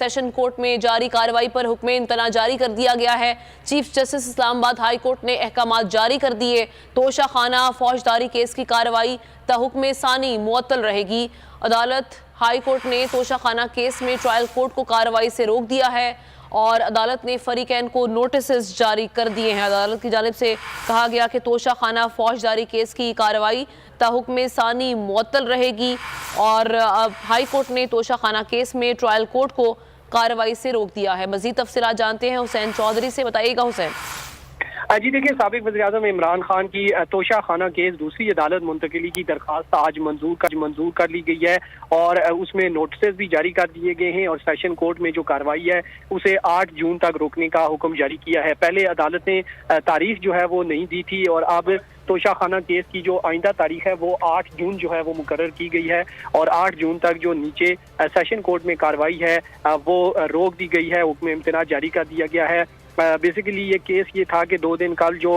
Session court में जारी कार्रवाई पर हुक्म इम्तना जारी कर दिया गया है। Chief justice Islamabad high court ने अहकाम जारी कर दिए। तोशा खाना फौजदारी केस की कार्रवाई हुक्म सानी मुअत्तल रहेगी। अदालत हाई कोर्ट ने तोशा खाना केस में ट्रायल कोर्ट को कार्रवाई से रोक दिया है और अदालत ने फरीकैन को नोटिस जारी कर दिए हैं। अदालत की जानिब से कहा गया कि तोशा खाना फौजदारी केस की कार्रवाई हुक्म सानी मुअत्तल रहेगी और अब हाई कोर्ट ने तोशा खाना केस में ट्रायल कोर्ट को कार्रवाई से रोक दिया है। मजीद तफसीलात जानते हैं हुसैन चौधरी से। बताइएगा हुसैन। जी देखिए, साबिक वज़ीर-ए-आज़म इमरान खान की तोशा खाना केस दूसरी अदालत मुंतकिली की दरख्वास्त आज मंजूर कर ली गई है और उसमें नोटिस भी जारी कर दिए गए हैं और सेशन कोर्ट में जो कार्रवाई है उसे 8 जून तक रोकने का हुक्म जारी किया है। पहले अदालत ने तारीख जो है वो नहीं दी थी और अब तोशा खाना केस की जो आइंदा तारीख है वो 8 जून जो है वो मुकर्रर की गई है और 8 जून तक जो नीचे सेशन कोर्ट में कार्रवाई है वो रोक दी गई है। हुक्म इम्तना जारी कर दिया गया है। बेसिकली ये केस ये था कि 2 दिन कल जो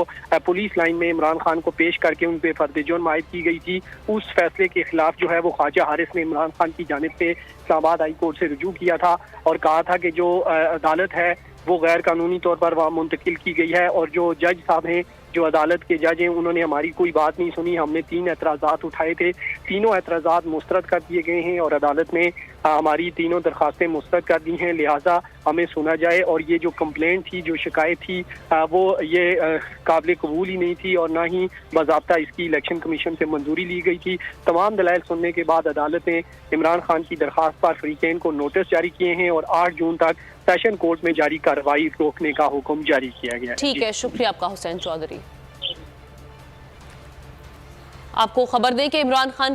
पुलिस लाइन में इमरान खान को पेश करके उन पर फर्द जुर्म आयद की गई थी, उस फैसले के खिलाफ जो है वो ख्वाजा हारिस ने इमरान खान की जानिब से इस्लामाबाद हाई कोर्ट से रुजू किया था और कहा था कि जो अदालत है वो गैर कानूनी तौर पर वहाँ मुंतकिल की गई है और जो जज साहब हैं, जो अदालत के जज हैं, उन्होंने हमारी कोई बात नहीं सुनी। हमने 3 एतराज़ात उठाए थे, तीनों एतराज़ात मुस्तरद कर दिए गए हैं और अदालत ने हमारी तीनों दरख्वास्तें मुस्तरद कर दी हैं, लिहाजा हमें सुना जाए। और ये जो कंप्लेंट थी, जो शिकायत थी, वो ये काबिल कबूल ही नहीं थी और ना ही बाज़ाब्ता इसकी इलेक्शन कमीशन से मंजूरी ली गई थी। तमाम दलाइल सुनने के बाद अदालत ने इमरान खान की दरख्वास्त पर फरीकैन को नोटिस जारी किए हैं और 8 जून तक सेशन कोर्ट में जारी कार्रवाई रोकने का हुक्म जारी किया गया है। ठीक है, शुक्रिया आपका हुसैन चौधरी। आपको खबर दें कि इमरान खान